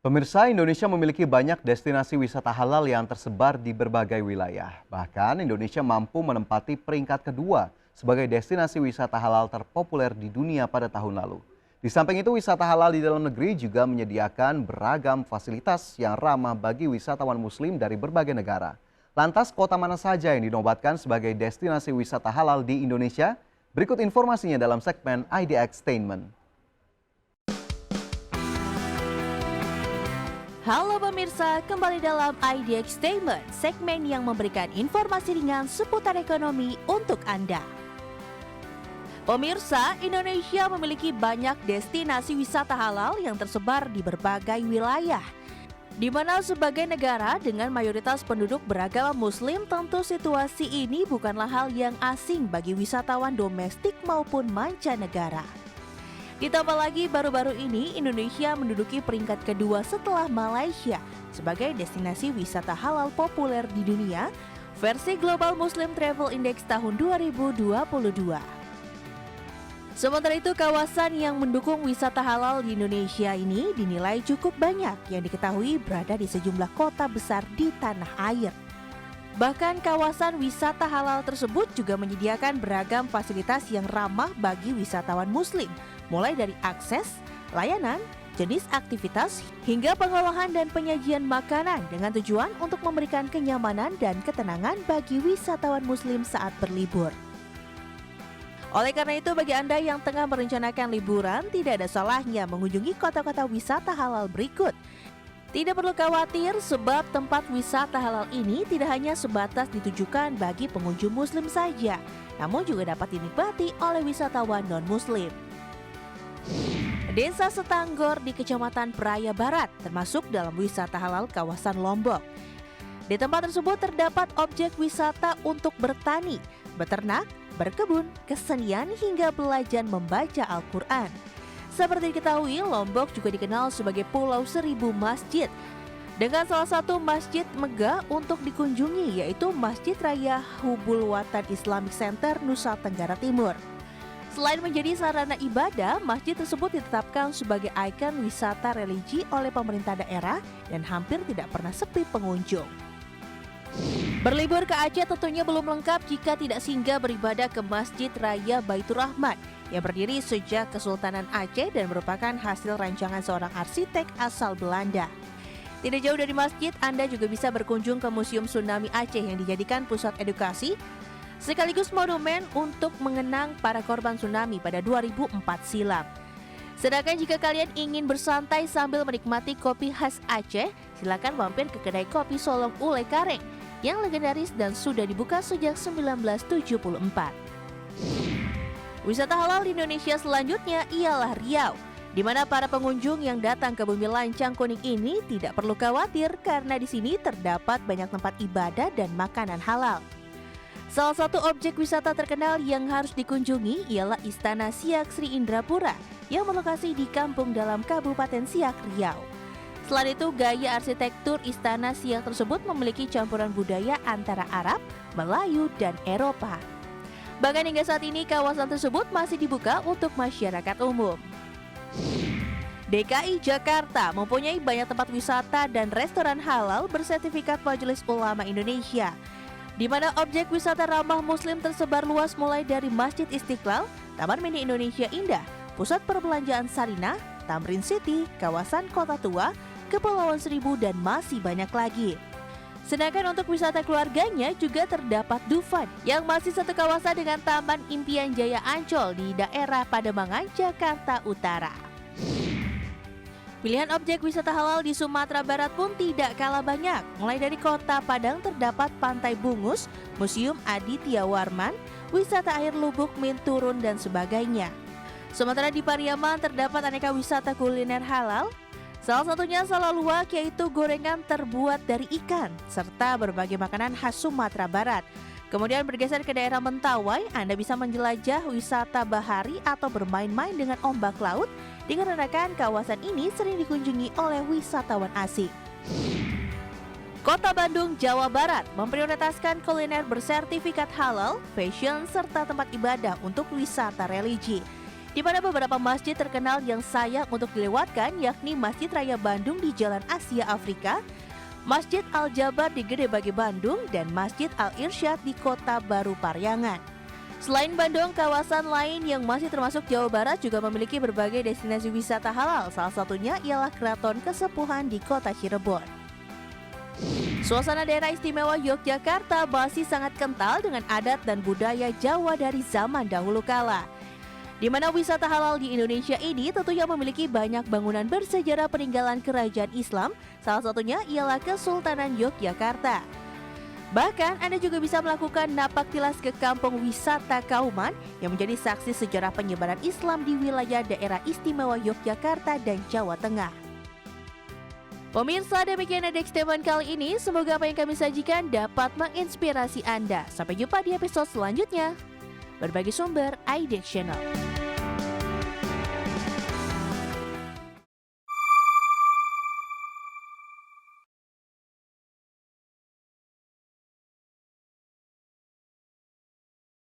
Pemirsa, Indonesia memiliki banyak destinasi wisata halal yang tersebar di berbagai wilayah. Bahkan Indonesia mampu menempati peringkat kedua sebagai destinasi wisata halal terpopuler di dunia pada tahun lalu. Di samping itu, wisata halal di dalam negeri juga menyediakan beragam fasilitas yang ramah bagi wisatawan muslim dari berbagai negara. Lantas, kota mana saja yang dinobatkan sebagai destinasi wisata halal di Indonesia? Berikut informasinya dalam segmen ID Extainment. Halo pemirsa, kembali dalam ID Extainment, segmen yang memberikan informasi ringan seputar ekonomi untuk Anda. Pemirsa, Indonesia memiliki banyak destinasi wisata halal yang tersebar di berbagai wilayah. Di mana sebagai negara dengan mayoritas penduduk beragama Muslim, tentu situasi ini bukanlah hal yang asing bagi wisatawan domestik maupun mancanegara. Ditambah lagi baru-baru ini Indonesia menduduki peringkat kedua setelah Malaysia sebagai destinasi wisata halal populer di dunia versi Global Muslim Travel Index tahun 2022. Sementara itu, kawasan yang mendukung wisata halal di Indonesia ini dinilai cukup banyak yang diketahui berada di sejumlah kota besar di tanah air. Bahkan kawasan wisata halal tersebut juga menyediakan beragam fasilitas yang ramah bagi wisatawan muslim, mulai dari akses, layanan, jenis aktivitas, hingga pengolahan dan penyajian makanan dengan tujuan untuk memberikan kenyamanan dan ketenangan bagi wisatawan muslim saat berlibur. Oleh karena itu, bagi Anda yang tengah merencanakan liburan, tidak ada salahnya mengunjungi kota-kota wisata halal berikut. Tidak perlu khawatir sebab tempat wisata halal ini tidak hanya sebatas ditujukan bagi pengunjung muslim saja, namun juga dapat dinikmati oleh wisatawan non-muslim. Desa Setanggor di Kecamatan Praia Barat termasuk dalam wisata halal kawasan Lombok. Di tempat tersebut terdapat objek wisata untuk bertani, beternak, berkebun, kesenian hingga belajar membaca Al-Quran. Seperti diketahui, Lombok juga dikenal sebagai Pulau Seribu Masjid, dengan salah satu masjid megah untuk dikunjungi yaitu Masjid Raya Hubul Watan Islamic Center, Nusa Tenggara Timur. Selain menjadi sarana ibadah, masjid tersebut ditetapkan sebagai ikon wisata religi oleh pemerintah daerah dan hampir tidak pernah sepi pengunjung. Berlibur ke Aceh tentunya belum lengkap jika tidak singgah beribadah ke Masjid Raya Baitur Rahman yang berdiri sejak Kesultanan Aceh dan merupakan hasil rancangan seorang arsitek asal Belanda. Tidak jauh dari masjid, Anda juga bisa berkunjung ke Museum Tsunami Aceh yang dijadikan pusat edukasi sekaligus monumen untuk mengenang para korban tsunami pada 2004 silam. Sedangkan jika kalian ingin bersantai sambil menikmati kopi khas Aceh, silakan mampir ke kedai kopi Solong Ule Kareng yang legendaris dan sudah dibuka sejak 1974. Wisata halal di Indonesia selanjutnya ialah Riau, di mana para pengunjung yang datang ke Bumi Lancang Kuning ini tidak perlu khawatir karena di sini terdapat banyak tempat ibadah dan makanan halal. Salah satu objek wisata terkenal yang harus dikunjungi ialah Istana Siak Sri Indrapura yang berlokasi di Kampung Dalam Kabupaten Siak, Riau. Selain itu, gaya arsitektur Istana Siak tersebut memiliki campuran budaya antara Arab, Melayu, dan Eropa. Bahkan hingga saat ini kawasan tersebut masih dibuka untuk masyarakat umum. DKI Jakarta mempunyai banyak tempat wisata dan restoran halal bersertifikat Majelis Ulama Indonesia, di mana objek wisata ramah muslim tersebar luas mulai dari Masjid Istiqlal, Taman Mini Indonesia Indah, Pusat Perbelanjaan Sarinah, Tamrin City, kawasan Kota Tua, Kepulauan Seribu, dan masih banyak lagi. Sedangkan untuk wisata keluarganya juga terdapat Dufan yang masih satu kawasan dengan Taman Impian Jaya Ancol di daerah Pademangan, Jakarta Utara. Pilihan objek wisata halal di Sumatera Barat pun tidak kalah banyak. Mulai dari Kota Padang terdapat Pantai Bungus, Museum Aditya Warman, wisata air Lubuk Minturun, dan sebagainya. Sementara di Pariaman terdapat aneka wisata kuliner halal, salah satunya salaluak yaitu gorengan terbuat dari ikan, serta berbagai makanan khas Sumatera Barat. Kemudian bergeser ke daerah Mentawai, Anda bisa menjelajah wisata bahari atau bermain-main dengan ombak laut, dikarenakan kawasan ini sering dikunjungi oleh wisatawan asing. Kota Bandung, Jawa Barat memprioritaskan kuliner bersertifikat halal, fashion, serta tempat ibadah untuk wisata religi. di mana beberapa masjid terkenal yang sayang untuk dilewatkan yakni Masjid Raya Bandung di Jalan Asia Afrika, Masjid Al-Jabar di Gede Bage Bandung, dan Masjid Al-Irsyad di Kota Baru Parahyangan. Selain Bandung, kawasan lain yang masih termasuk Jawa Barat juga memiliki berbagai destinasi wisata halal. Salah satunya ialah Keraton Kesepuhan di Kota Cirebon. Suasana daerah istimewa Yogyakarta masih sangat kental dengan adat dan budaya Jawa dari zaman dahulu kala. Di mana wisata halal di Indonesia ini tentunya memiliki banyak bangunan bersejarah peninggalan kerajaan Islam, salah satunya ialah Kesultanan Yogyakarta. Bahkan Anda juga bisa melakukan napak tilas ke kampung wisata Kauman yang menjadi saksi sejarah penyebaran Islam di wilayah daerah istimewa Yogyakarta dan Jawa Tengah. Pemirsa, demikian Dex Teman kali ini. Semoga apa yang kami sajikan dapat menginspirasi Anda. Sampai jumpa di episode selanjutnya. Berbagi sumber, iDex Channel.